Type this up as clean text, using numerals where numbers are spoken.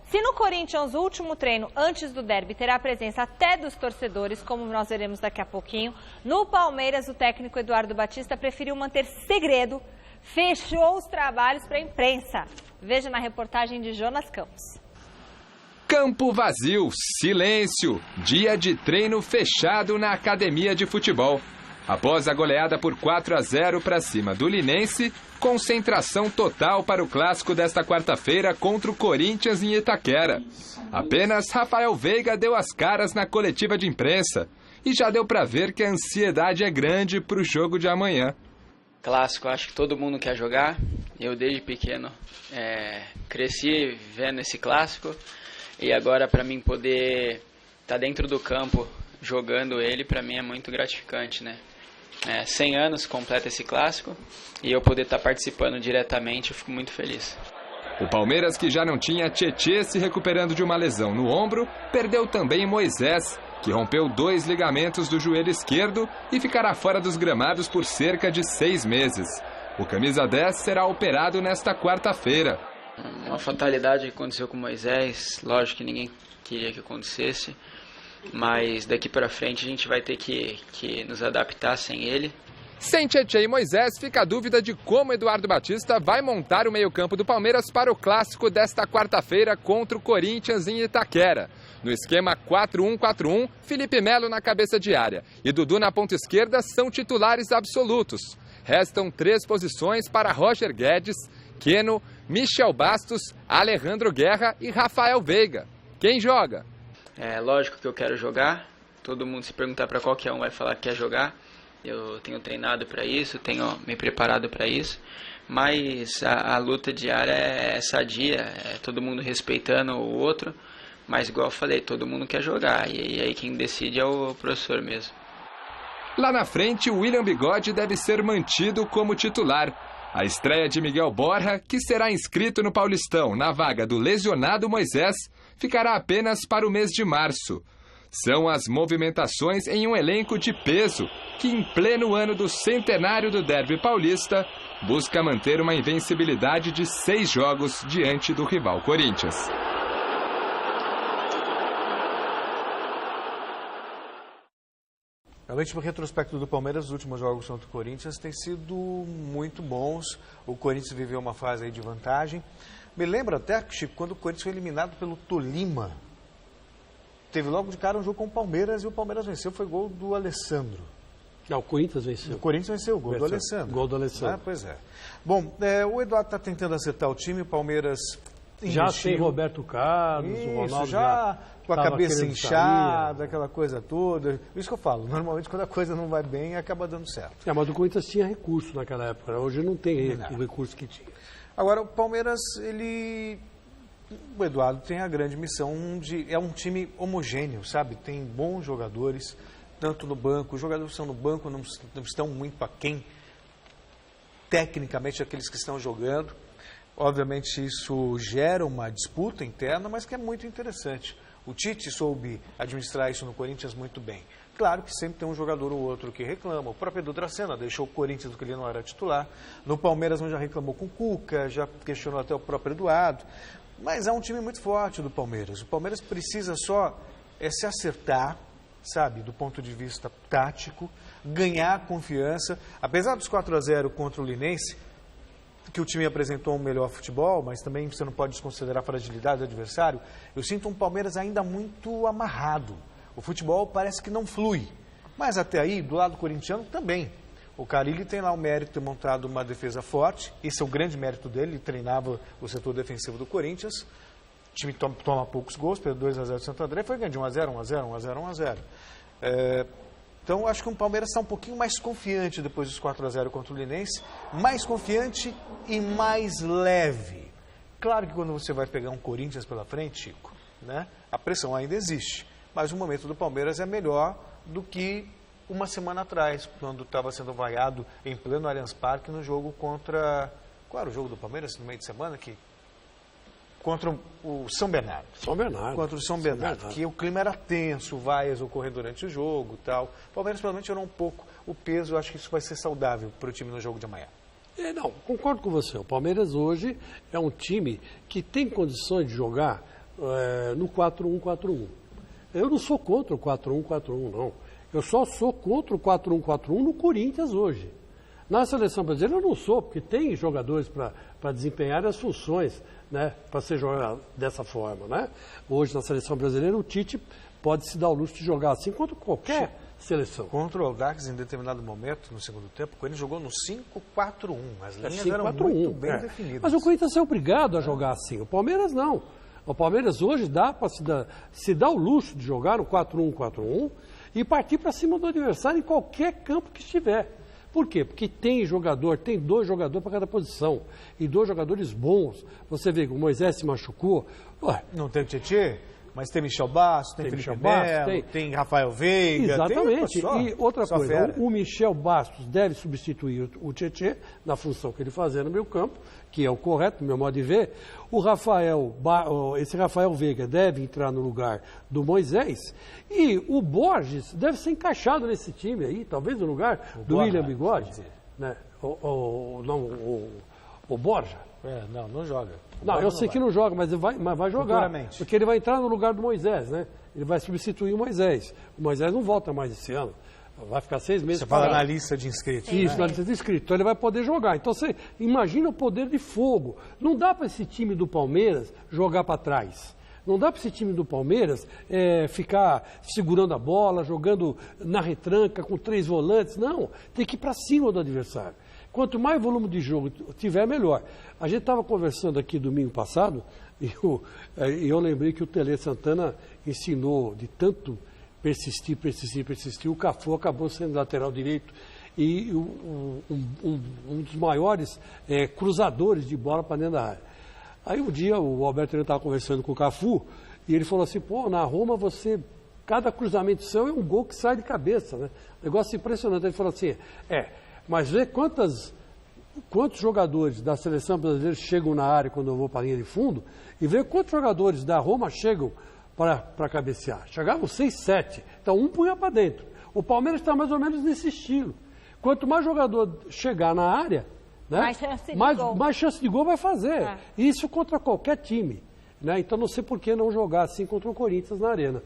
Se no Corinthians o último treino antes do derby terá a presença até dos torcedores, como nós veremos daqui a pouquinho, no Palmeiras o técnico Eduardo Batista preferiu manter segredo, fechou os trabalhos para a imprensa. Veja na reportagem de Jonas Campos. Campo vazio, silêncio, dia de treino fechado na academia de futebol. Após a goleada por 4-0 para cima do Linense, concentração total para o clássico desta quarta-feira contra o Corinthians em Itaquera. Apenas Rafael Veiga deu as caras na coletiva de imprensa e já deu para ver que a ansiedade é grande para o jogo de amanhã. Clássico, acho que todo mundo quer jogar. Eu desde pequeno cresci vendo esse clássico e agora para mim poder estar dentro do campo jogando ele, para mim é muito gratificante, né? 100 anos completa esse clássico e eu poder estar participando diretamente, eu fico muito feliz. O Palmeiras, que já não tinha Tietê se recuperando de uma lesão no ombro, perdeu também Moisés, que rompeu 2 ligamentos do joelho esquerdo e ficará fora dos gramados por cerca de 6 meses. O camisa 10 será operado nesta quarta-feira. Uma fatalidade que aconteceu com Moisés, lógico que ninguém queria que acontecesse. Mas daqui para frente a gente vai ter que nos adaptar sem ele. Sem Tietê e Moisés, fica a dúvida de como Eduardo Batista vai montar o meio-campo do Palmeiras para o clássico desta quarta-feira contra o Corinthians em Itaquera. No esquema 4-1-4-1, Felipe Melo na cabeça de área e Dudu na ponta esquerda são titulares absolutos. Restam 3 posições para Roger Guedes, Keno, Michel Bastos, Alejandro Guerra e Rafael Veiga. Quem joga? É lógico que eu quero jogar, todo mundo se perguntar para qualquer um vai falar que quer jogar. Eu tenho treinado para isso, tenho me preparado para isso, mas a luta diária é sadia, é todo mundo respeitando o outro, mas igual eu falei, todo mundo quer jogar e aí quem decide é o professor mesmo. Lá na frente, o William Bigode deve ser mantido como titular. A estreia de Miguel Borja, que será inscrito no Paulistão na vaga do lesionado Moisés, ficará apenas para o mês de março. São as movimentações em um elenco de peso que, em pleno ano do centenário do derby paulista, busca manter uma invencibilidade de 6 jogos diante do rival Corinthians. Realmente, o retrospecto do Palmeiras, os últimos jogos contra o Corinthians, têm sido muito bons. O Corinthians viveu uma fase aí de vantagem. Me lembra até, Chico, quando o Corinthians foi eliminado pelo Tolima. Teve logo de cara um jogo com o Palmeiras e o Palmeiras venceu, foi gol do Alessandro. Não, o Corinthians venceu. O Corinthians venceu, o gol do Alessandro. Gol do Alessandro. Ah, pois é. Bom, o Eduardo está tentando acertar o time, o Palmeiras já sem Roberto Carlos, isso, o Ronaldo já com a cabeça inchada, sair. aquela coisa toda. Isso que eu falo, normalmente quando a coisa não vai bem, acaba dando certo. Mas o Corinthians tinha recurso naquela época, hoje não tem o recurso que tinha. Agora, o Palmeiras, o Eduardo tem a grande missão é um time homogêneo, sabe? Tem bons jogadores, tanto no banco, os jogadores que estão no banco não estão muito aquém, tecnicamente, aqueles que estão jogando. Obviamente, isso gera uma disputa interna, mas que é muito interessante. O Tite soube administrar isso no Corinthians muito bem. Claro que sempre tem um jogador ou outro que reclama. O próprio Edu Dracena deixou o Corinthians porque ele não era titular. No Palmeiras, já reclamou com o Cuca, já questionou até o próprio Eduardo. Mas é um time muito forte do Palmeiras. O Palmeiras precisa só se acertar, sabe, do ponto de vista tático, ganhar confiança. Apesar dos 4-0 contra o Linense, que o time apresentou um melhor futebol, mas também você não pode desconsiderar a fragilidade do adversário, eu sinto um Palmeiras ainda muito amarrado. O futebol parece que não flui. Mas até aí, do lado corintiano, também. O Carille tem lá o mérito de ter montado uma defesa forte. Esse é o grande mérito dele. Ele treinava o setor defensivo do Corinthians. O time toma poucos gols, perdeu 2-0 do Santo André. Foi ganhando de 1-0, 1-0, 1-0, 1-0. Então, acho que o Palmeiras está um pouquinho mais confiante depois dos 4-0 contra o Linense. Mais confiante e mais leve. Claro que quando você vai pegar um Corinthians pela frente, Chico, né, a pressão ainda existe. Mas o momento do Palmeiras é melhor do que uma semana atrás, quando estava sendo vaiado em pleno Allianz Parque no jogo contra... Qual era o jogo do Palmeiras no meio de semana? Contra o São Bernardo. São Bernardo. Contra o São Bernardo, que o clima era tenso, vaias ocorrendo durante o jogo e tal. O Palmeiras provavelmente tirou um pouco o peso, eu acho que isso vai ser saudável para o time no jogo de amanhã. Não, concordo com você. O Palmeiras hoje é um time que tem condições de jogar no 4-1-4-1. Eu não sou contra o 4-1-4-1, não. Eu só sou contra o 4-1-4-1 no Corinthians hoje. Na seleção brasileira eu não sou, porque tem jogadores para desempenhar as funções, né, para ser jogado dessa forma, né? Hoje na seleção brasileira o Tite pode se dar o luxo de jogar assim contra qualquer seleção. Contra o Audax, em determinado momento, no segundo tempo, o Corinthians jogou no 5-4-1. As linhas 5-4-1, eram muito bem definidas. Mas o Corinthians é obrigado a jogar assim. O Palmeiras não. O Palmeiras hoje dá para se dar o luxo de jogar no 4-1-4-1 e partir para cima do adversário em qualquer campo que estiver. Por quê? Porque tem dois jogadores para cada posição. E dois jogadores bons. Você vê que o Moisés se machucou. Ué, não tem o Tietê, mas tem Michel Bastos, tem Felipe Melo, tem Rafael Veiga. Exatamente. Tem e outra coisa, o Michel Bastos deve substituir o Tietê na função que ele fazia no meio campo, que é o correto, no meu modo de ver. Esse Rafael Veiga deve entrar no lugar do Moisés e o Borges deve ser encaixado nesse time aí, talvez no lugar do William Bigode. Né? O Borja. Não joga. Não, eu sei que não joga, mas vai jogar. Porque ele vai entrar no lugar do Moisés, né? Ele vai substituir o Moisés. O Moisés não volta mais esse ano. Vai ficar 6 meses. Você fala na lista de inscritos. Isso, na lista de inscritos. Então ele vai poder jogar. Então você imagina o poder de fogo. Não dá para esse time do Palmeiras jogar para trás. Não dá para esse time do Palmeiras ficar segurando a bola, jogando na retranca com 3 volantes. Não, tem que ir para cima do adversário. Quanto mais volume de jogo tiver, melhor. A gente estava conversando aqui domingo passado e eu lembrei que o Tele Santana ensinou de tanto persistir. O Cafu acabou sendo lateral direito e um dos maiores cruzadores de bola para dentro da área. Aí um dia o Alberto estava conversando com o Cafu e ele falou assim, na Roma cada cruzamento seu é um gol que sai de cabeça, né? Negócio impressionante. Ele falou assim, mas vê quantos jogadores da seleção brasileira chegam na área quando eu vou para a linha de fundo e vê quantos jogadores da Roma chegam para cabecear. Chegavam 6, 7. Então um punha para dentro. O Palmeiras está mais ou menos nesse estilo. Quanto mais jogador chegar na área, né, mais chance de gol vai fazer. Isso contra qualquer time. Né? Então não sei por que não jogar assim contra o Corinthians na Arena.